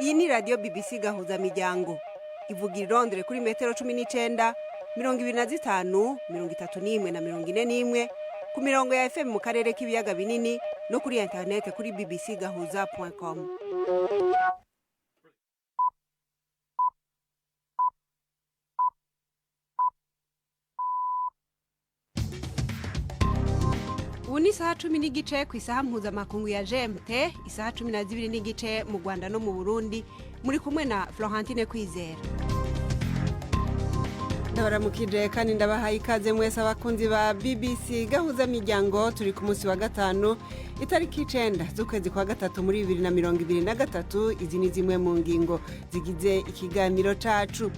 Iyi ni radio BBC Gahuza miryango. Ivuga i Londres kuri metero 19, 25, 31 na 41 ku mirongo ya FM mu karere k'ibiyaga binini no kuri internet kuri bbcgahuza.com. Uni saha 10 n'igice ku isaha mpuzamakungu ya GMT, isaha 12 n'igice mu Rwanda no mu Burundi, muri kumwe na Florentine Kwizera. Ndabaramukije kandi ndabahaye ikaze mwese abakunzi ba BBC Gahuza miryango. Turi ku munsi wa gatanu itariki 9 z'ukwezi kwa gatatu muri 2023. Izi ni zimwe mu ngingo zigize ikiganiro cacu.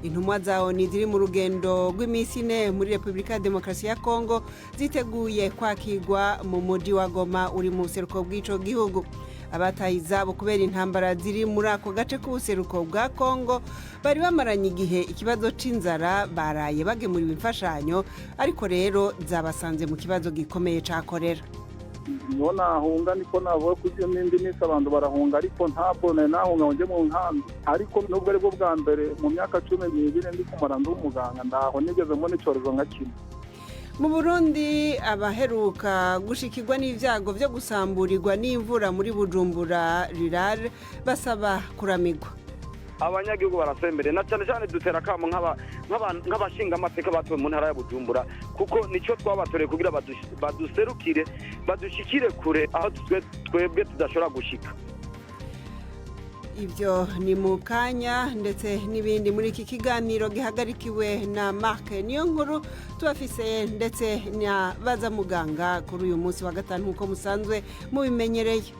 Intumwa zawo ni ziri mu rugendo rw'imisi 4 muri Republika ya Demokarasi ya Congo ziteguye kwakirwa mu mujyi wa Goma uri mu buseruko bw'ico gihugu. Abataye izabo kubera intambara ziri muri ako gace k'ubuseruko bwa Congo bari bamaranye igihe ikibazo c'inzara, baraye bagemuriwe imfashanyo, ariko rero zabasanze mu kibazo gikomeye ca kolera. Nona hunga niko nabo kujye n'indi nisi abantu barahunga, ariko ntabwo nahunga nje mu nkambi, ariko nubwo ari bwo bwa mbere mu myaka 12 ndi kumara ndumuganga ndaho nigeze mbona icyorezo nka kimwe. Mu Burundi abaheruka gushikirwa n'ivyago vyo gusamburirwa n'imvura muri Bujumbura rirare basaba kuramigwa. Abanyagihugu barasembere na cyane cyane dutera kamo nk'abashinga amateka batuwe mu ntara ya Bujumbura, kuko nico twabatoreye kugira baduserukire badushikire kure aho twebwe tudashobora gushika. Ibyo ni mu kanya ndetse n'ibindi muri iki kiganiro gihagarikiwe na Mark niyo nkuru tubafise, ndetse na baza muganga kuri uyu munsi wa gatanu nkuko musanzwe mubimenyereye.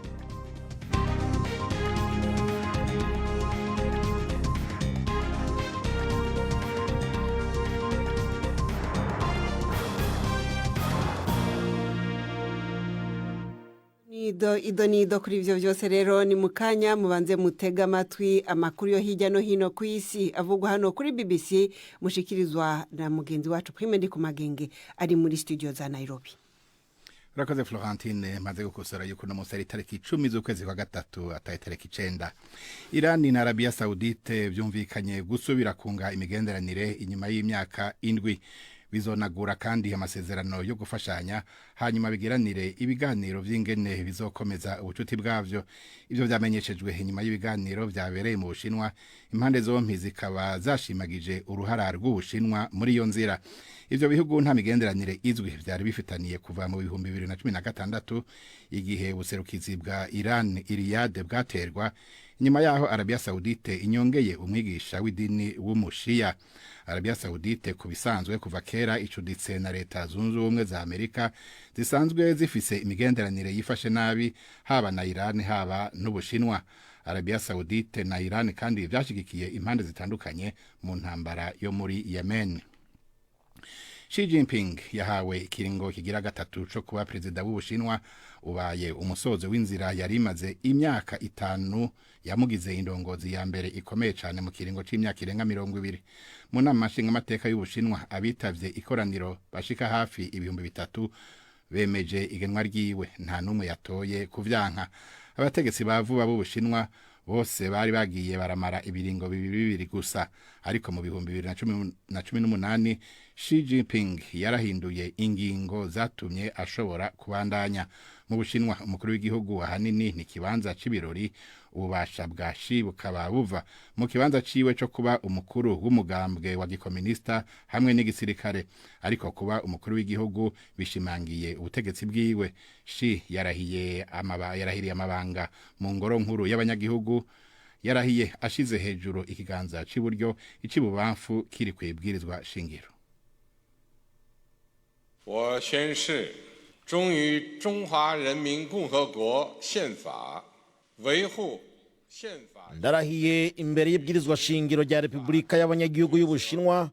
Ido kuri ivyo vyose rero ni mukanya, mubanze mutega amatwi amakuru yo hirya no hino ku isi avugwa hano kuri BBC, mushikirizwa na mugenzi wacu Prime ndi ku magenge ari muri studio za Nairobi. Urakoze Florentine, maze gukosora yuko no musari itariki 10 z'ukwezi kwa gatatu ataye itariki 9. Iran na Arabia Saudite byumvikanye gusubira kunga imigenderanire inyuma y'imyaka 7. Bizonagura kandi amasezerano yo gufashanya, hanyuma bigiranire ibiganiro vy'ingene bizokomeza ubucuti bwavyo. Ivyo vyamenyeshejwe inyuma y'ibiganiro vyabereye mu Bushinwa, impande zompi zikaba zashimagije uruhara rw'Ubushinwa muri iyo nzira. Ivyo bihugu nta migenderanire izwi vyari bifitaniye kuva mu 2016 igihe ubuserukizi bwa Iran Riyadh bwaterwa. Nyuma yaho Arabia Saudite inyongeye umwigisha w'idini w'umushia. Arabia Saudite kubisanzwe kuva kera icuditse na leta zunze ubumwe za Amerika, zisanzwe zifise imigenderanire yifashe nabi haba na Iran haba n'Ubushinwa. Arabia Saudite na Iran kandi vyashigikiye impande zitandukanye mu ntambara yo muri Yemen. Xi Jinping yahawe ikiringo kigira gatatu cyo kuba perezida w'Ubushinwa, ubaye umusozo w'inzira yari imaze imyaka 5 yamugize indongozi ya mbere ikomeye cyane mu kiringo c'imyaka irenga 20. Mu nama nshinga amateka y'Ubushinwa abitavye ikoraniro bashika hafi 3,000 bemeje igenwa ryiwe, nta numwe yatoye kuvyanka. Abategetsi bavuba b'Ubushinwa bose bari bagiye baramara ibiringo bibiri gusa, ariko mu 2018 Xi Jinping yarahinduye ingingo zatumye ashobora kubandanya. Mu Bushinwa umukuru w'igihugu ahanini ni kibanza c'ibirori, ububasha bwa Xi bukaba buva mu kibanza ciwe cyo kuba umukuru w'umugambwe wa gikomunista hamwe n'igisirikare, ariko kuba umukuru w'igihugu bishimangiye ubutegetsi bwiwe. Xi yarahiriye amabanga mu ngoro nkuru y'abanyagihugu, yarahiye ashize hejuru ikiganza c'iburyo, icibubamfu kiri kwibwirizwa shingiro. 我宣誓忠于中华人民共和国宪法，维护宪法。 Ndarahiye imbere y'ibwirizwa shingiro rya Republika y'abanyagihugu y'Ubushinwa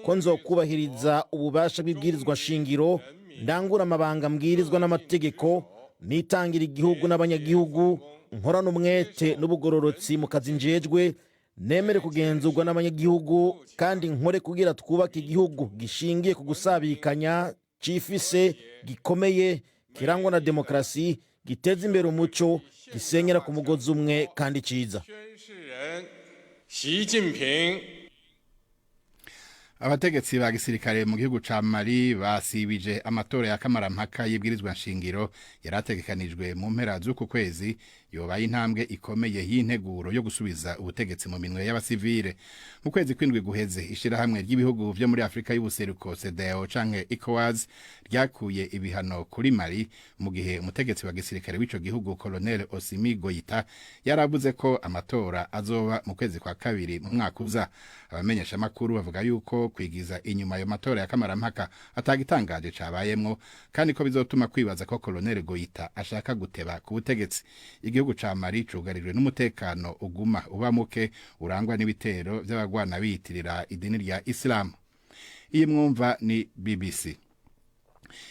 ko nzokubahiriza ububasha bw'ibwirizwa shingiro, ndangura amabanga mbwirizwa n'amategeko, nitangira igihugu n'abanyagihugu, nkorana umwete n'ubugororotsi mu kazi njejwe, nemere kugenzurwa n'abanyagihugu, kandi nkore kugira twubake igihugu gishingiye ku gusabikanya, cifise, gikomeye, kirangwa na demokrasi, giteza imbere umuco, gisenyera ku mugozi umwe kandi ciza. 习近平 Abategetsi ba gisirikare mu gihugu ca Mali basibije amatora ya kamarampaka y'ibwirizwa nshingiro yarategekanijwe mu mpera z'uku kwezi yobaye intambwe ikomeye y'integuro yo gusubiza ubutegetsi mu minwe y'abasivile. Mu kwezi kwindwi guheze ishirahamwe ry'ibihugu vyo muri Afrika y'ubuseruko CEDEAO canke ECOWAS ryakuye ibihano kuri Mali mu gihe umutegetsi wa gisirikare w'ico gihugu Colonel Osimi Goita yaravuze ko amatora azoba mu kwezi kwa kabiri mu mwaka uza. Abamenyesha makuru bavuga yuko kwigiza inyuma yo matora ya kamarampaka atagitangaje cabayemwo kandi ko bizotuma kwibaza ko Colonel Goita ashaka guteba ku butegetsi. Igihugu ca Mali cugarijwe n'umutekano uguma uba muke urangwa n'ibitero vy'abagwana biyitirira idini rya Islam. Iyi mwumva ni BBC.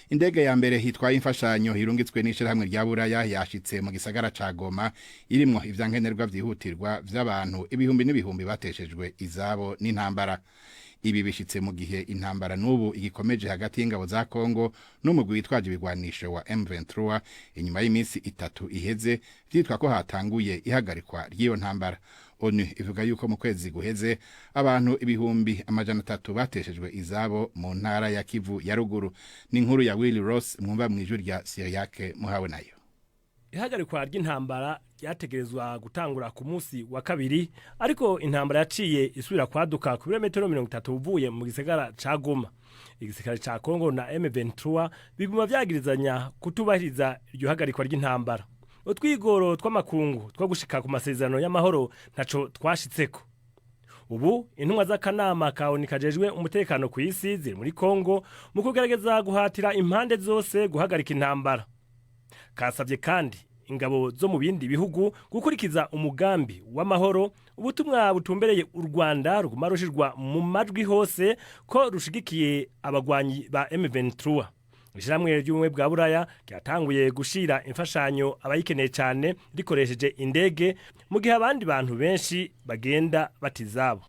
Indege ya mbere hitwaye imfashanyo irungitswe n'ishirahamwe rya Buraya yashitse mu gisagara ca Goma irimwo ivyankenerwa vyihutirwa vy'abantu ibihumbi n'ibihumbi bateshejwe izabo n'intambara. Ibi bishitse mu gihe intambara n'ubu igikomeje hagati y'ingabo za Congo n'umugwi witwaje ibigwanisho wa M23 inyuma y'iminsi 3 iheze vyitwa ko hatanguye ihagarikwa ry'iyo ntambara. ONU ivuga yuko mu kwezi guheze abantu ibihumbi 300 bateshejwe izabo mu ntara ya Kivu ya ruguru. Ni inkuru ya Willy Ross mwumva mwijuru rya Siriake muhawe nayo. Ihagarikwa ry'intambara ryategerezwa gutangura ku munsi wa kabiri ariko intambara yaciye isubira kwaduka ku birometero 30 uvuye mu gisagara ca Goma. Igisirikare ca Congo na M23 biguma vyagirizanya kutubahiriza iryo hagarikwa ry'intambara. Utwigoro tw'amakungu two gushika ku masezerano y'amahoro ntaco twashitseko. Ubu intumwa z'akanama kaoni kajejwe umutekano ku isi ziri muri Congo mu kugerageza guhatira impande zose guhagarika intambara. Kasavye kandi ingabo zo mu bindi bihugu gukurikiza umugambi w'amahoro ubutumwa butumbereye u Rwanda ruguma rushirwa mu majwi hose ko rushigikiye abagwanyi ba M23. Ishiramwe ry'ubumwe bwa Buraya ryatanguye gushira imfashanyo abayikeneye cyane rikoresheje indege mu gihe abandi bantu benshi bagenda batizabo.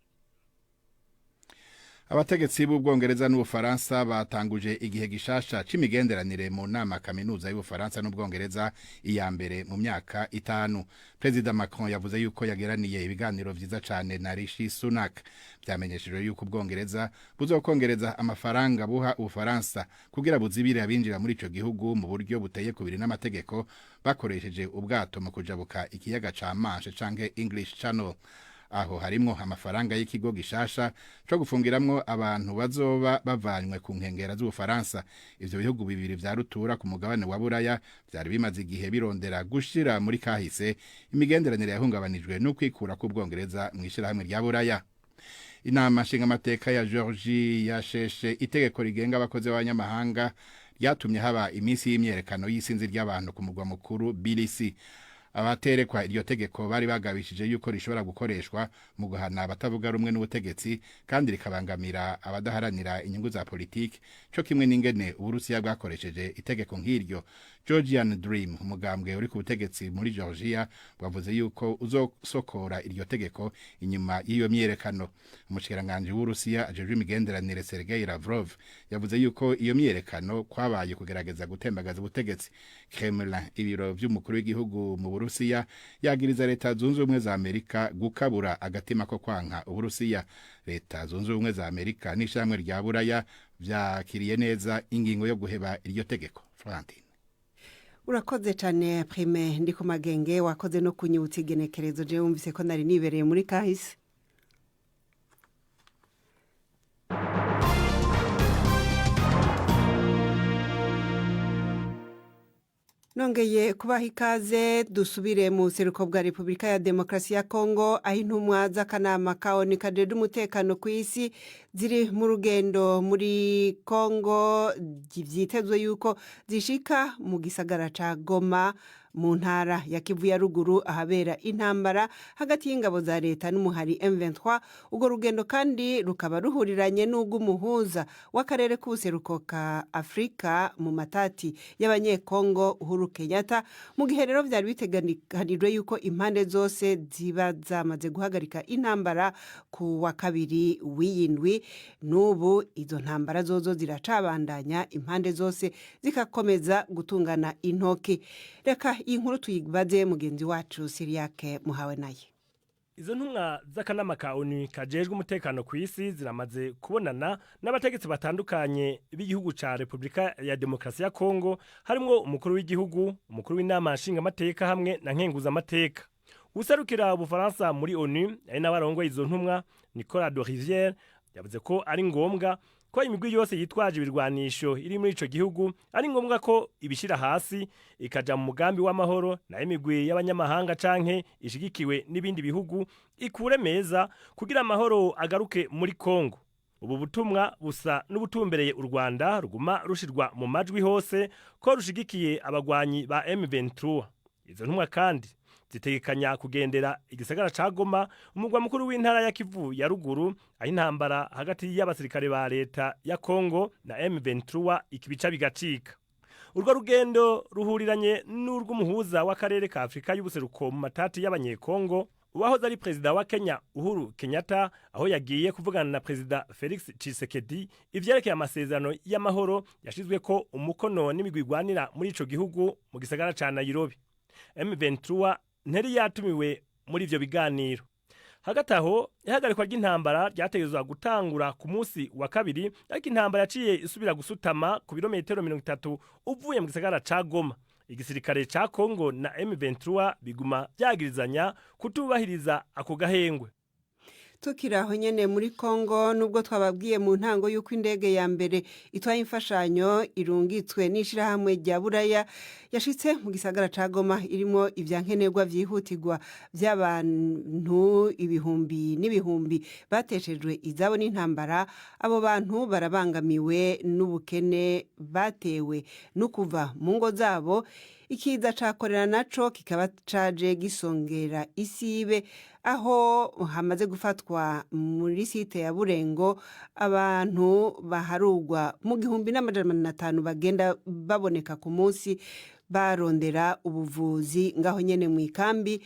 Abategetsi b'Ubwongereza n'Ubufaransa batanguje igihe gishasha c'imigenderanire mu nama kaminuza y'Ubufaransa n'Ubwongereza iya mbere mu myaka 5. President Macron yavuze yuko yageraniye ibiganiro vyiza cane na Rishi Sunak. Byamenyeshejwe yuko Ubwongereza buzokongereza amafaranga buha Ubufaransa kugira buzibire abinjira muri ico gihugu mu buryo buteye kubiri n'amategeko bakoresheje ubwato mu kujabuka ikiyaga ca Manche canke English Channel. Aho harimwo amafaranga y'ikigo gishasha cyo gufungiramwo abantu bazoba bavanywe ku nkengera z'Ubufaransa. Ivyo bihugu bibiri vya rutura ku mugabane wa Buraya byari bimaze igihe birondera gushira muri kahise imigenderanire yahungabanijwe no kwikura ku Bwongereza mwishirahamwe rya Buraya. Inama nshingamateka ya Georgie yasheshe itegeko rigenga abakozi b'abanyamahanga ryatumye haba iminsi y'imyerekano y'isinzi ry'abantu ku mugwa mukuru Tbilisi. Abaterekwa iryo tegeko bari bagabishije yuko rishobora gukoreshwa mu guhana abatavuga rumwe n'ubutegetsi kandi rikabangamira abadaharanira inyungu za politiki cyo kimwe n'ingene Uburusiya bwakoresheje itegeko nk'iryo. Georgian Dream umugambwe uri ku butegetsi muri Georgia bavuze yuko uzosokora iryo tegeko inyuma y'iyo myerekano. Umushikiranganje w'Uburusiya ajejwe imigenderanire Sergei Lavrov yavuze yuko iyo myerekano kwabaye kugerageza gutembagaza ubutegetsi. Kremlin ibiro vy'umukuru w'igihugu mu Burusiya yagiriza leta zunze ubumwe za Amerika gukabura agatima ko kwanka Uburusiya. Leta zunze ubumwe za Amerika n'ishamwe rya Buraya vyakiriye neza ingingo yo guheba iryo tegeko. Florentine Urakoze cyane Prime ndi ku magenge wakoze no kunyibutsa igenekerezo je wumvise ko nari nibereye muri kahise. Nongeye kubaha ikaze dusubire mu seruko bwa Republika ya Demokrasi ya Congo aho intumwa z'akanama kaoni kajejwe umutekano ku isi ziri mu rugendo muri Congo vyitezwe yuko zishika mu gisagara ca Goma mu ntara ya Kivu ya ruguru ahabera intambara hagati y'ingabo za leta n'umuhari M23. Ugo rugendo kandi rukaba ruhuriranye n'ugumuhuza w'akarere k'ubuseruko ka Afrika mu matati y'abanyekongo Uhuru Kenyatta. Mu gihe rero vyari biteganijwe yuko impande zose ziba zamaze guhagarika intambara ku wa kabiri w'iyindwi, n'ubu izo ntambara zozo ziracabandanya impande zose zikakomeza gutungana intoki. Reka iyi nkuru tuyibaze mugenzi wacu Siriake muhawe naye. Izo ntumwa z'akanama ka ONU kajejwe umutekano ku isi ziramaze kubonana n'abategetsi batandukanye b'igihugu ca Republika ya Demokarasi ya Congo, harimwo umukuru w'igihugu, umukuru w'inama nshingamateka hamwe na nkenguzamateka. Userukira Ubufaransa muri ONU ari n'abarongoye izo ntumwa Nicolas de Rivière yavuze ko ari ngombwa ko imigwi yose yitwaje ibirwanisho iri muri ico gihugu ari ngombwa ko ibishira hasi ikaja mu mugambi w'amahoro, na imigwi y'abanyamahanga canke ishigikiwe n'ibindi bihugu ikure meza kugira amahoro agaruke muri Congo. Ubu butumwa busa n'ubutumbereye u Rwanda ruguma rushirwa mu majwi hose ko rushigikiye abagwanyi ba M23. Izo ntumwa kandi zitegekanya kugendera igisagara ca Goma, umugwa mukuru w'intara ya Kivu ya ruguru, aho intambara hagati y'abasirikare ba leta ya Congo na M23 ikibica bigacika. Urwo rugendo ruhuriranye n'urw'umuhuza w'akarere ka Afrika y'ubuseruko mu matati y'abanyekongo, uwahoze ari perezida wa Kenya Uhuru Kenyatta, aho yagiye kuvugana na perezida Felix Tshisekedi ivyerekeye amasezerano y'amahoro yashizwe ko umukono n'imigwi igwanira muri ico gihugu mu gisagara ca Nairobi. M23 nteri yatumiwe muri ivyo biganiro. Hagati aho ihagarikwa ry'intambara ryategezwa gutangura ku munsi wa kabiri, ariko intambara yaciye isubira gusutama ku birometero 30 uvuye mu gisagara ca Goma. Igisirikare ca Congo na M23 biguma byagirizanya kutubahiriza ako gahengwe. Tukiraho nyene muri Congo, nubwo twababwiye mu ntango y'uko indege ya mbere itwaye imfashanyo irungitswe n'ishirahamwe rya Buraya yashitse mu gisagara ca Goma irimo ivyankenerwa vyihutirwa by'abantu ibihumbi n'ibihumbi bateshejwe izabo n'intambara. Abo bantu barabangamiwe n'ubukene batewe no kuva mu ngo zabo. Ikiza cakorera naco kikaba caje gisongera isibe, aho hamaze gufatwa muri site ya Burengo abantu baharugwa mu 1500 bagenda baboneka ku munsi barondera ubuvuzi ngaho nyene mu ikambi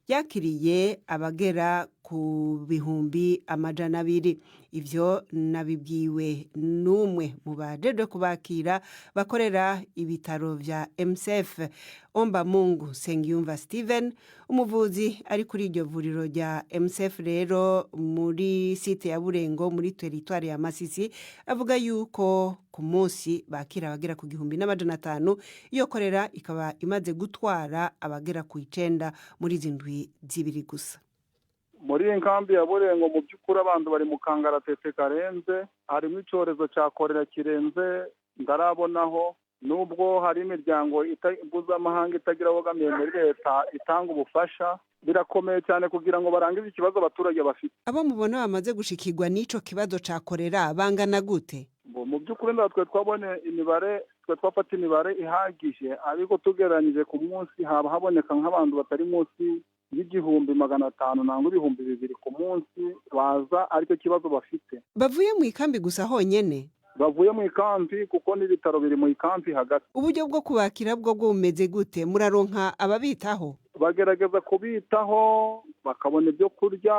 yakiriye abagera ku bihumbi 200. Ivyo nabibwiwe n'umwe mu bajeje kubakira bakorera ibitaro vya MSF, Omba Mungu Sengiyumva Steven, umuvuzi ari kuri iryo vuriro rya MSF rero muri site ya Burengo muri territoire ya Masisi, avuga yuko ku munsi bakira abagera ku 1500, iyo korera ikaba imaze gutwara abagera ku 9 muri zindwi zibiri gusa. Muri inkambi ya Burengo mu by'ukuri abantu bari mu kangaratete karenze, harimo icyorezo cya korera kirenze ndarabonaho, nubwo hari imiryango mpuzamahanga itagira abogamiye muri leta itanga ubufasha, birakomeye cyane kugira ngo barangize ikibazo abaturage bafite. Abo mubona bamaze gushikirwa n'ico kibazo cya korera bangana gute? Mu by'ukuri ndatwe twabone imibare, twe twafata imibare ihagije, ariko tugereranyije ku munsi haba haboneka nk'abantu batari munsi y'igihumbi 500 nangwa 2000 ku munsi baza, ariko kibazo bafite. Bavuye mu ikambi gusa honyene? Bavuye mu ikambi kuko n'ibitaro biri mu ikambi hagati. Uburyo bwo kubakira bwo bumeze gute? Muraronka ababitaho? Bagerageza kubitaho bakabona ibyo kurya,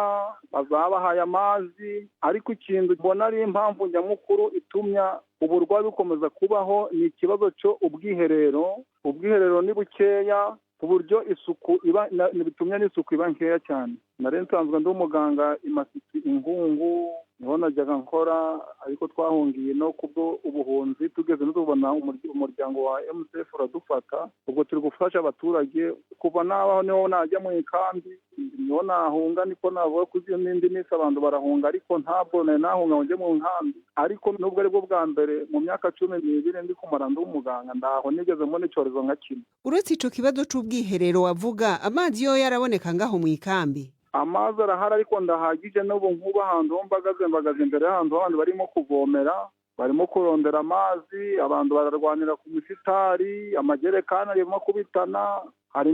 bazabahaye amazi, ariko ikintu ubona ari impamvu nyamukuru itumya uburwayi bukomeza kubaho ni ikibazo cyo ubwiherero. Ubwiherero ni bukeya ku buryo isuku iba bitumye n'isuku iba nkeya cyane. Nari nsanzwe ndi umuganga Imasisi Ingungu, niho najyaga nkora, ariko twahungiye no kubwo ubuhunzi, tugeze no tubona umuryango wa MSF uradufata, ubwo turi gufasha abaturage kuva nabaho niho najya mu ikambi, niho nahunga, niko navuga ko n'indi minsi abantu barahunga, ariko ntabwo nahunga ngo njye mu nkambi. Ariko nubwo ari bwo bwa mbere mu myaka 12 ndi kumara ndi umuganga, ndaho nigeze mbona icyorezo nka kimwe. Uretse ico kibazo c'ubwiherero wavuga, amazi yo yaraboneka ngaho mu ikambi? Amazi arahari, ariko ndahagije n'ubu nkuba ahantu mbagaze imbere y'ahantu abandi barimo kuvomera, barimo kurondera amazi, abantu bararwanira ku misitari, amajerekani arimo kubitana, hari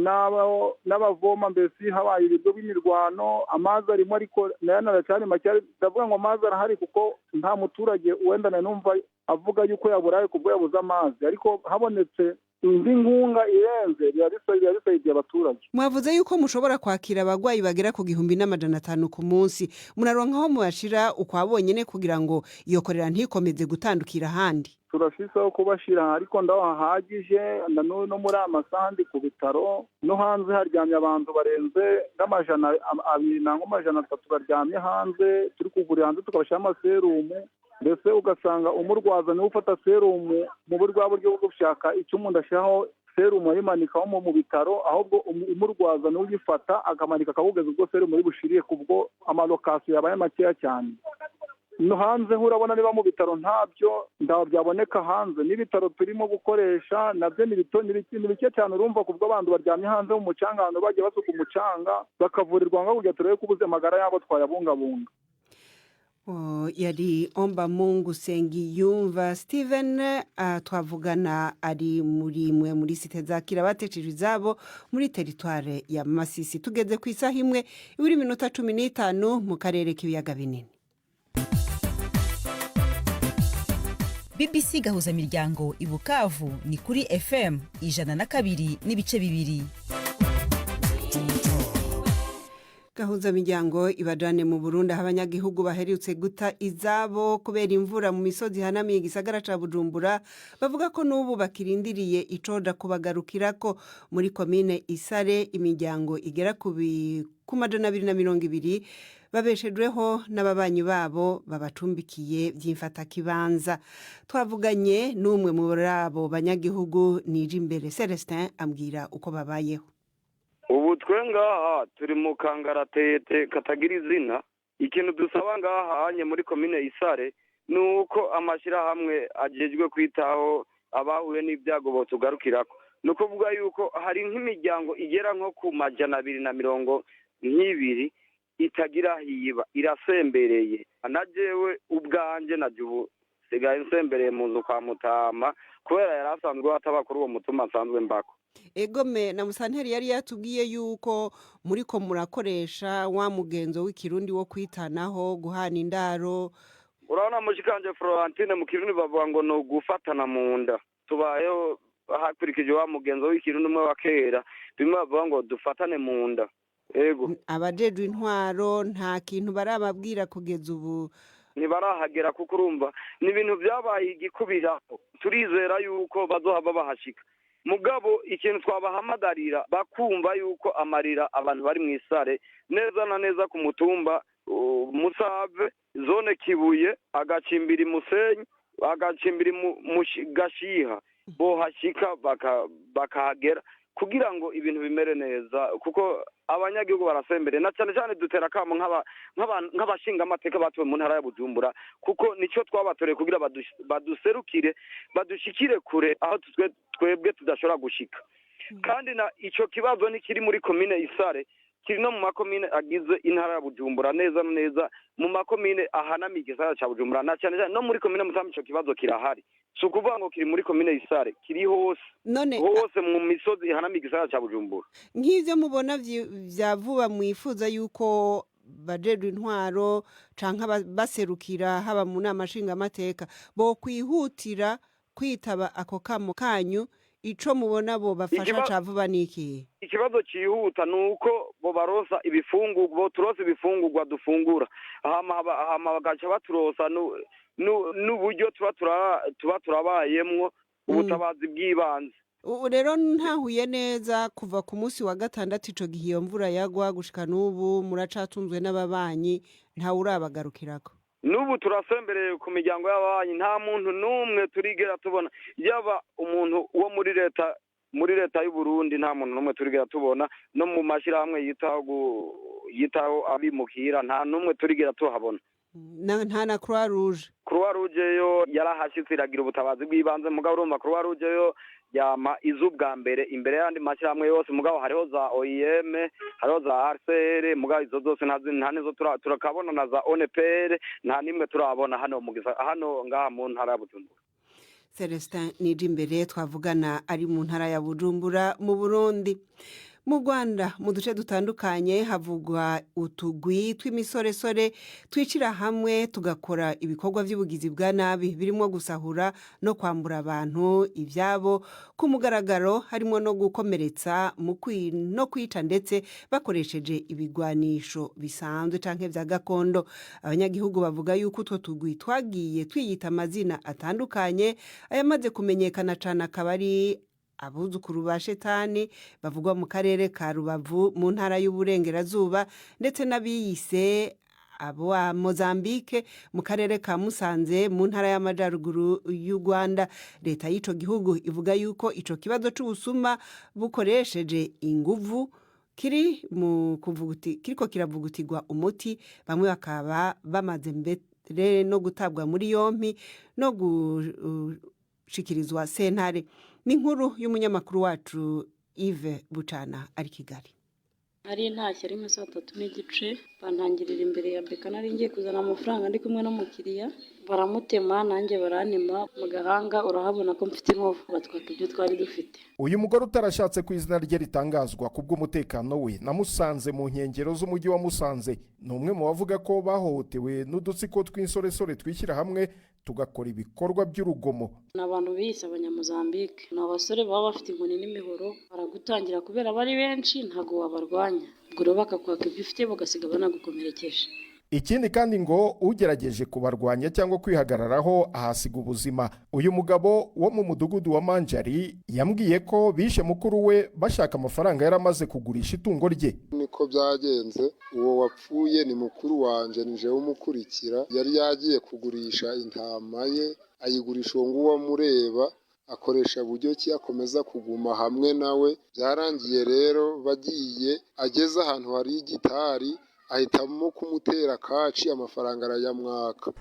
n'abavoma, mbese habaye ibigo b'imirwano. Amazi arimo, ariko nayo naracyari make. Ndavuga ngo amazi arahari kuko nta muturage wenda numva avuga yuko yaburaye kubwo yabuze amazi, ariko habonetse indi nkunga irenze biba bisaidiye abaturage. Mwavuze yuko mushobora kwakira abagwayi bagera ku 1,500 ku munsi, muraronkaho mubashira ukwabonyene kugira ngo iyo korera ntikomeze gutandukira handi. Turashisaho kubashira ariko ndahagije no muri amasandi ku bitaro no hanze haryamye abantu barenze n'amajana 200 baryamye hanze, turi kuvura hanze tukabashira amaserumu. Mbese ugasanga umurwaza niwe ufata serumu mu buryo bwo gushaka icyo umuntu ashaho serumu ayimanikaho mu bitaro, ahubwo umurwaza niwe uyifata akamanika akawugeza ubwo serumu iri bushiriye kubwo amalokasiyo yabaye makeya cyane. No hanze urabona niba mu bitaro ntabyo byaboneka hanze, n'ibitaro turimo gukoresha nabyo ni bike cyane, urumva kubwo abantu baryamye hanze mu mucanga, abantu bagiye basuka umucanga bakavurirwa ngo kugira turebe ko ubuzima magara yabo twayabungabunga. Yari omba Mungu Sengiyumva Steven, twavugana ari muri site zakira batecejwe izabo muri teritware ya Masisi. Tugeze ku isaha imwe ibiri minota 15 mu karere k'ibiyaga binini. BBC Gahuza miryango i Bukavu ni kuri FM 102.2. Gahuza miryango ibajane mu Burundi, abanyagihugu baherutse guta izabo kubera imvura mu misozi hanamiye gisagara ca Bujumbura bavuga ko nubu bakirindiriye icoda kubagarukirako. Muri komine Isare imiryango igera ku 220 babeshejweho n'ababanyi babo babacumbikiye by'imfata kibanza. Twavuganye n'umwe mu rabo banyagihugu nije imbere Celestin ambwira uko babayeho. Ubu twe ngaha turi mu kangaratete katagira izina. Ikintu dusaba ngaha hanye muri komine Isare nuko amashirahamwe ajejwe kwitaho abahuye n'ibyago botugarukirako. Nuko vuga yuko hari nk'imiryango igera nko ku 220 itagira hiba irasembereye. Anajewe ubwanje najubu sigaye nsembereye mu nzu kwa Mutama kubera yarasanzwe atabakuru uwo mutuma asanzwe mbako. Egome na musanteri yari yatubwiye yuko muri ko murakoresha wa mugenzo w'ikirundi wo kwitanaho guhana indaro. Urabona mushikanje Florentine mu kirundi bavuga ngo no gufatana mu nda. Tubayeho hakurikije wa mugenzo w'ikirundi umwe wa kera bimwe bavuga ngo dufatane mu nda. Ego abajejwe intwaro nta kintu barababwira kugeza ubu ntibarahagera kuko urumva ni ibintu byabaye igikubiraho. Turizera yuko bazohava bahashika. Mugabo ikintu twabahamagarira bakumva yuko amarira abantu bari mu Isare neza na neza ku mutumba Musave zone Kibuye agacimbiri Musenyi agacimbiri mu Gashiha bohashika bakahagera kugira ngo ibintu bimere neza kuko abanyagihugu barasembere na cyane cyane dutera kamo nk'abashinga amateka batuwe mu ntara ya Bujumbura kuko nico twabatoreye kugira baduserukire badushikire kure aho twebwe tudashobora gushika. Kandi na ico kibazo ni kiri muri komine Isare, kiri no mu makomine agize intara ya Bujumbura neza neza mu makomine ahanamiye igisagara ca Bujumbura na cyane cyane no muri komine Mutama ico kibazo kirahari. Sukuvuga ngo kiri muri komine Isare, kiri hose hose mu misozi ihanamiye igisagara ca Bujumbura. Nk'ivyo mubona vyavuba mwifuza yuko bajejwe intwaro canke baserukira haba mu nama nshinga amateka bo kwihutira kwitaba ako kamo kanyu, ico mubona bo bafasha cavuba niki? Ikibazo cihuta nuko bo barosa ibifungurwa turosa ibifungurwa dufungura hama bagaca baturosa n'uburyo tuba turabayemwo ubutabazi bw'ibanze. Rero ntahuye neza kuva ku munsi wa gatandatu ico gihe iyo mvura yagwa gushika n'ubu muracatunzwe n'ababanyi nta urabagarukirako. Nubu turasembereye ku miryango y'ababanyi nta muntu numwe turigera tubona yaba umuntu wo muri leta y'u Burundi nta muntu numwe turigera tubona no mu mashirahamwe yitaho abimukira nta numwe turigera tuhabona. Nta na Croix Rouge yo yarahashitse iragira ubutabazi bw'ibanze mugabo urumva Croix Rouge yo yama izubwa mbere imbere yandi mashirahamwe yose mugabo hariho za OIM hariho za RCR mugabo izo zose nta nizo turakabona na za ONPR nta nimwe turabona hano ngaha mu ntara ya Bujumbura. Celestin nije imbere twavugana ari mu ntara ya Bujumbura mu Burundi. Mu Rwanda mu duce dutandukanye havugwa utugwi tw'imisoresore twicira hamwe tugakora ibikorwa by'ubugizi bwa nabi birimo gusahura no kwambura abantu ibyabo ku mugaragaro harimo no gukomeretsa no kwica ndetse bakoresheje ibigwanisho bisanzwe canke vya gakondo. Abanyagihugu bavuga yuko utwo tugwi twagiye twiyita amazina atandukanye ayamaze kumenyekana cyane akabari abuzukuru ba shetani bavugwa mu karere ka Rubavu mu ntara y'uburengerazuba ndetse n'abiyise abo wa Mozambique mu karere ka Musanze mu ntara y'amajyaruguru y'u Rwanda. Leta y'ico gihugu ivuga yuko ico kibazo c'ubusuma bukoresheje inguvu kiriko kiravugutirwa umuti, bamwe bakaba bamaze mbere no gutabwa muri yompi no gushikirizwa sentare. N'inkuru y'umunyamakuru wacu Yves Bucana ari Kigali. Hari intashya ari nka 3:30 bantangirira imbere ya beka nari ngiye kuzana amafaranga ndi kumwe n'umukiriya baramutema nanjye baranema mu gahanga urahabona ko mfite inkovu batwaka ibyo twari dufite. Uyu mugore utarashatse ku izina rye ritangazwa kubw'umutekano we namusanze mu nkengero z'umujyi wa Musanze. Ni umwe mu bavuga ko bahohotewe n'udutsiko tw'insoresore twishyira hamwe tugakora ibikorwa by'urugomo. N'abantu biyise abanyamuzambike n'abasore baba bafite inkoni n'imihoro baragutangira kubera bari benshi ntago wabarwanya ubwo bakakwaka ibyo ufite bagasiga banagukomerekeje. Ikindi kandi ngo ugerageje kubarwanya cyangwa kwihagararaho ahasiga ubuzima. Uyu mugabo wo mu mudugudu wa Manjari yambwiye ko bishe mukuru we bashaka amafaranga yaramaze kugurisha itungo rye. Niko byagenze, uwo wapfuye ni mukuru wanje nije umukurikira, yari yagiye kugurisha intama ye ayigurisha uwo nguwo mureba akoresha buryo ki akomeza kuguma hamwe nawe. Byarangiye rero bagiye ageze ahantu hari igitari ahitamo kumutera kaci amafaranga arayamwaka.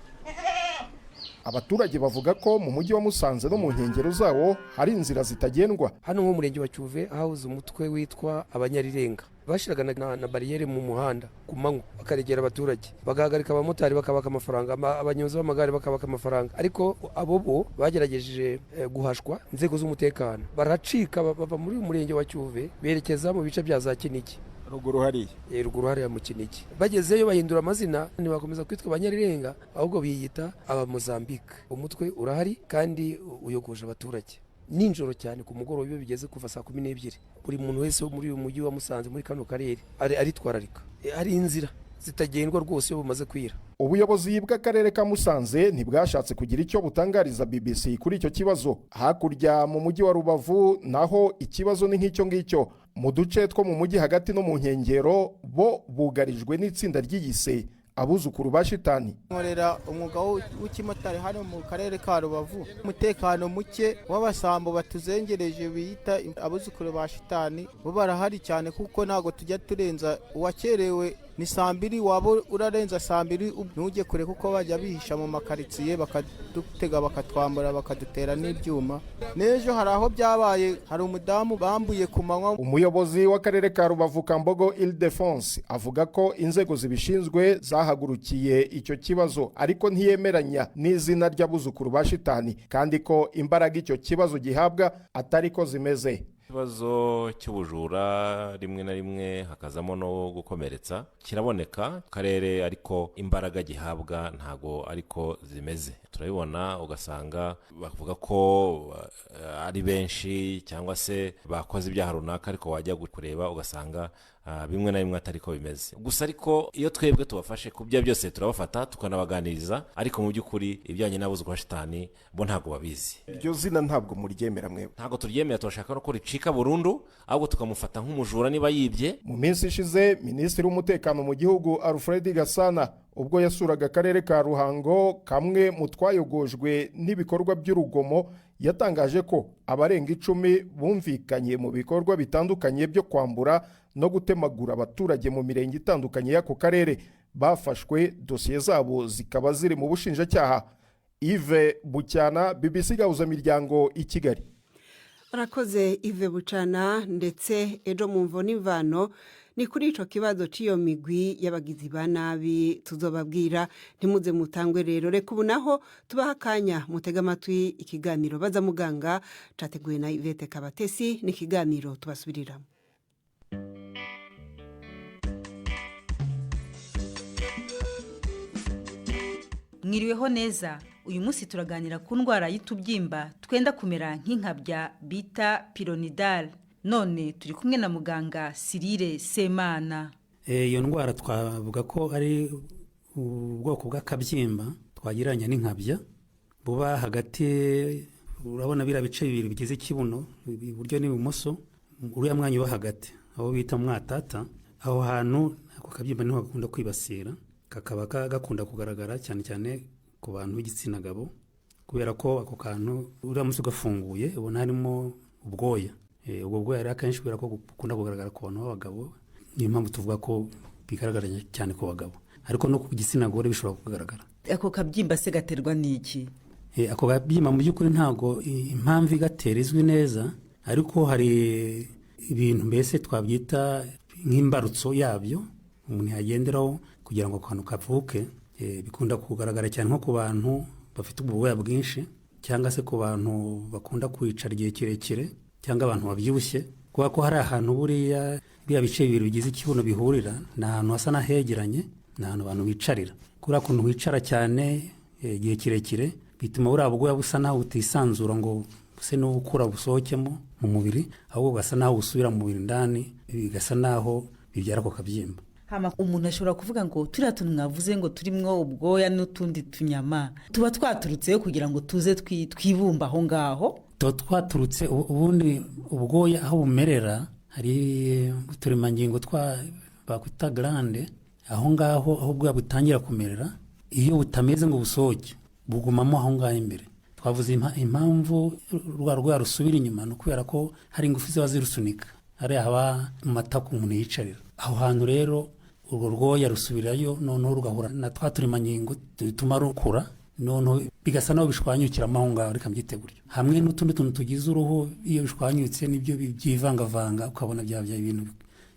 Abaturage bavuga ko mu mujyi wa Musanze no mu nkengero zawo hari inzira zitagendwa. Hano mu murenge wa Cyuve hahuze umutwe witwa abanyarirenga bashiraga na bariyeri mu muhanda ku manywa bakaregera abaturage bagahagarika abamotari bakabaka amafaranga, abanyonzi b'amagare bakabaka amafaranga, ariko abo bo bagerageje guhashwa inzego z'umutekano baracika bava muri murenge wa Cyuve berekeza mu bice bya za Kinigi ruguru hariya mu Kinigi. Bagezeyo bahindura amazina ntibakomeza kwitwa abanyarirenga ahubwo biyita abamozambike. Umutwe urahari kandi uyogoje abaturage ninjoro cyane ku mugoroba iyo bigeze kuva saa 12. Buri muntu wese wo muri uyu mujyi wa Musanze muri kano karere aritwararika. Hari inzira zitagendwa rwose iyo bumaze kwira. Ubuyobozi bw'akarere ka Musanze ntibwashatse kugira icyo butangariza BBC kuri icyo kibazo. Hakurya mu mujyi wa Rubavu naho ikibazo ni nk'icyo ngicyo. Mu duce two mu mujyi hagati no mu nkengero bo bugarijwe n'itsinda ry'iyise abuzukuru ba shitani. Nkorera umwuga w'ikimotari hano mu karere ka Rubavu. Umutekano muke w'abasambo batuzengereje biyita abuzukuru ba shitani bo barahari cyane kuko ntago tujya turenza uwakerewe ni 2:00 wabo urarenza 2:00 ntujye kure kuko bajya bihisha mu makaritsiye bakadutega bakatwambura bakadutera n'ibyuma. Nejo hari aho byabaye hari umudamu bambuye ku manywa. Umuyobozi w'akarere ka Rubavu Kambogo Ile-de-France avuga ko inzego zibishinzwe zahagurukiye icyo kibazo ariko ntiyemeranya n'izina ry'abuzukuru ba shitani kandi ko imbaraga icyo kibazo gihabwa atari ko zimeze. Ikibazo cy'ubujura rimwe na rimwe hakazamo no gukomeretsa kiraboneka karere ariko imbaraga gihabwa ntago ariko zimeze. Turabibona ugasanga bavuga ko ari benshi cyangwa se bakoze ibyaha runaka ariko wajya kureba ugasanga bimwe na bimwe atari ko bimeze. Gusa ariko iyo twebwe tubafashe ku bya byose turabafata tukanabaganiriza ariko mu by'ukuri ibijyanye n'abuzukuru ba shitani bo ntago babizi. Iryo zina ntabwo muryemera mwebwe? Ntago turyemera, turashaka no ko ricika burundu ahubwo tukamufata nk'umujura niba yibye. Mu minsi ishize Minisitiri w'umutekano mu gihugu Alfred Gasana ubwo yasuraga akarere ka Ruhango kamwe mu twayogojwe n'ibikorwa by'urugomo yatangaje ko abarenga 10 bumvikanye mu bikorwa bitandukanye byo kwambura no gutemagura abaturage mu mirenge itandukanye y'ako karere bafashwe, dosiye zabo zikaba ziri mu bushinjacyaha. Yves Bucana, BBC Gahuza miryango i Kigali. Arakoze Yves Bucana. Ndetse ejo mu mvo n'imvano ni kuri ico kibazo ciyo migwi y'abagizi ba nabi tuzobabwira, ntimuze mutangwe rero. Reka ubu naho tubaha akanya mutega amatwi ikiganiro Baza Muganga categuwe na Yvette Kabatesi, ni ikiganiro tubasubiriramo. mwiriweho neza. Uyu munsi turaganira ku ndwara y'utubyimba twenda kumera nk'inkabya bita pironidal. None turi kumwe na muganga Sirire Semana. Iyo ndwara twavuga ko ari ubwoko bw'akabyimba twagiranye n'inkabya buba hagati, urabona bira bice bibiri bigize ikibuno iburyo n'ibumoso, uriya mwanya uba hagati aho bita mwatata. Aho hantu ako kabyimba niho gakunda kwibasira, kakaba gakunda kugaragara cyane cyane ku bantu b'igitsina gabo, kubera ko ako kantu uriya munsi gafunguye ubona harimo ubwoya. Ubwo bwoya rero akenshi kubera ko gukunda kugaragara ku bantu b'abagabo, niyo mpamvu tuvuga ko bigaragara cyane ku bagabo, ariko no ku gitsina gore bishobora kugaragara. Ako kabyimba se gaterwa n'iki? Ako kabyimba mu by'ukuri ntago impamvu igatera izwi neza, ariko hari ibintu mbese twabyita nk'imbarutso yabyo umuntu yagenderaho kugira ngo akantu kavuke. Bikunda kugaragara cyane nko ku bantu bafite ubwoya bwinshi, cyangwa se ku bantu bakunda kwicara igihe kirekire, cyangwa abantu babyibushye, kuko ko hari ahantu buriya bice bibiri bigize ikibuno bihurira, ni ahantu hasa n'ahegeranye, ni ahantu abantu bicarira. Kubera kuntu wicara cyane igihe kirekire bituma buriya bwoya busa naho butisanzura ngo buse n'ubukura busohokemo mu mubiri, ahubwo gasa naho busubira mu mubiri ndani, bigasa naho bibyara ako kabyimba. Hama umuntu ashobora kuvuga ngo turiya tuntu mwavuze ngo turimwo ubwoya n'utundi tunyama tuba twaturutseyo kugira ngo tuze twibumba aho ngaho. Tuba twaturutse ubundi ubwoya aho bumerera hari uturemangingo bakwita glande, aho ngaho aho ubwoya butangira kumerera, iyo butameze ngo busohoke bugumamo aho ngaho imbere. Twavuze impamvu rwa rwoya rusubira inyuma ni ukubera ko hari ingufu ziba zirusunika, hariya haba mu matako umuntu yicarira. Aho hantu rero urwo rwoya rusubirayo, noneho rugahura na twa turemangingo dutuma rukura, noneho bigasa naho bishwanyukiramo aho ngaho. Reka mbyite gutyo, hamwe n'utundi tuntu tugize uruhu, iyo bishwanyutse nibyo byivangavanga, ukabona bya ibintu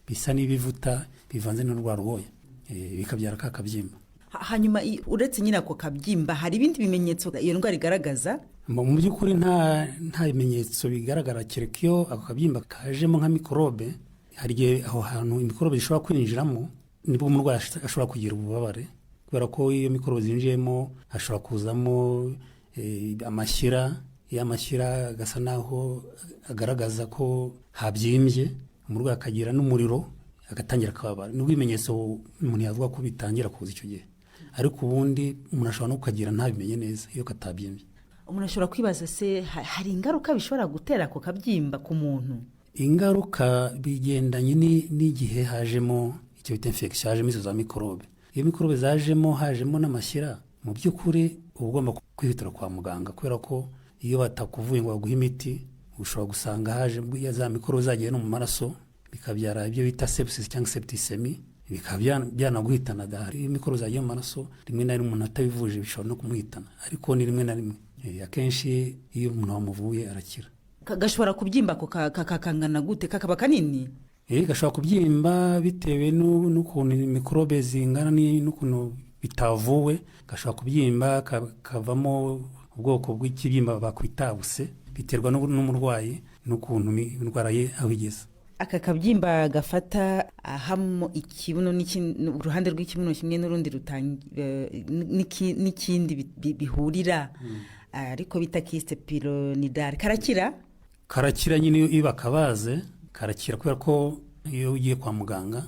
bisa n'ibivuta bivanze n'urwa rwoya, bikabyara ka kabyimba. Hanyuma uretse nyine ako kabyimba hari ibindi bimenyetso iyo ndwara igaragaza? Mu by'ukuri nta bimenyetso bigaragara, kereka iyo ako kabyimba kajemo nka mikorobe. Hari igihe aho hantu mikorobe zishobora kwinjiramo, nibwo umurwayi ashobora kugira ububabare, kubera ko iyo mikorobe zinjiyemo hashobora kuzamo amashyira. Iyo amashyira agasa naho agaragaza ko habyimbye, umurwayi akagira n'umuriro, agatangira akababara. Nibwo ibimenyetso umuntu yavuga ko bitangira kuza icyo gihe, ariko ubundi umuntu ashobora no kukagira ntabimenye neza iyo katabyimbye. Umuntu ashobora kwibaza se hari ingaruka bishobora gutera ako kabyimba ku muntu? Ingaruka bigendanye n'igihe hajemo icyo bita infection, hajemo izo za mikorobe. Iyo mikorobe zajemo, hajemo n'amashyira, mu by'ukuri uba ugomba kwihutira kwa muganga, kubera ko iyo batakuvuye ngo baguhe imiti, ushobora gusanga haje za mikorobe zagiye no mu maraso, bikabyara ibyo bita sepsis cyangwa septicemia, bikaba byanaguhitana. Hari mikorobe zagiye mu maraso, rimwe na rimwe umuntu atabivuje bishobora no kumuhitana, ariko ni rimwe na rimwe. Akenshi iyo umuntu wamuvuye arakira. Gashobora kubyimba kakangana gute? Kakaba kanini? Gashobora kubyimba bitewe n'ukuntu mikorobe zingana n'ukuntu bitavuwe. Gashobora kubyimba kavamo ubwoko bw'ikibyimba bakwita buse, biterwa n'umurwayi n'ukuntu indwara ye aho igeze. Aka kabyimba gafata ahamo ikibuno uruhande rw'ikibuno kimwe n'urundi n'ikindi bihurira, ariko bita kiste pironidal. Karakira nyine iyo bakabaze karakira, kubera ko iyo ugiye kwa muganga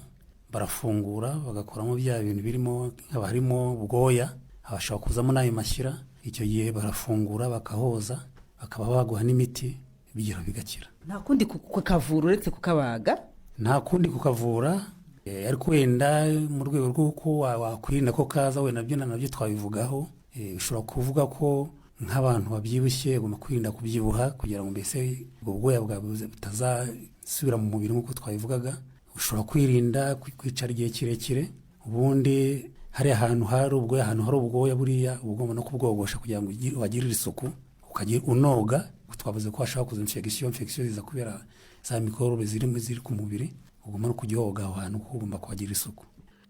barafungura bagakoramo bya bintu birimo, haba harimo ubwoya, hashobora kuzamo n'ayo mashyira. Icyo gihe barafungura bakahoza, bakaba baguha n'imiti, bigera bigakira. Nta kundi kukavura uretse kukabaga? Nta kundi kukavura, ariko wenda mu rwego rw'uko wakwirinda ko kaza, wenda nabyo twabivugaho. Ushobora kuvuga ko nk'abantu babyibushye ugomba kwirinda kubyibuha, kugira ngo mbese ubwo bwoya bwawe butazasubira mu mubiri nk'uko twabivugaga. Ushobora kwirinda kwicara igihe kirekire. Ubundi hari ahantu hari ubwoya buriya ugomba no kubwogosha kugira ngo wagirire isuku, ukagira unoga. Twavuze ko hashobora kuza infection ziza kubera za mikorobe ziri ku mubiri, ugomba no kujya woga aho hantu, ugomba kuhagirira isuku.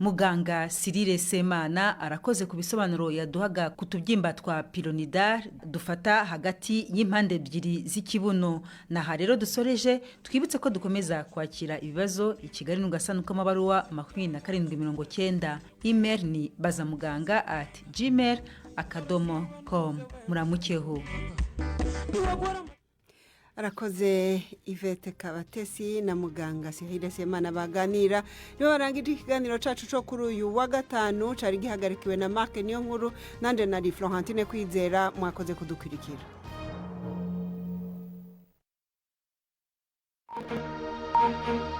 muganga Cyrille Semana arakoze ku bisobanuro yaduhaga ku tubyimba twa pironidal dufata hagati y'impande ebyiri z'ikibuno. Naha rero dusoreje, twibutse ko dukomeza kwakira ibibazo i Kigali n'ugasanuka amabaruwa 2790. Email ni bazamuganga@gmail.com. muramukeho. arakoze Yvette Kabatesi na muganga Cyrille Semana baganira nibo barangije ikiganiro cacu cyo kuri uyu wa gatanu cari gihagarikiwe na Mark niyo nkuru nande na Florentine Kwizera. Mwakoze kudukurikira. Thank you.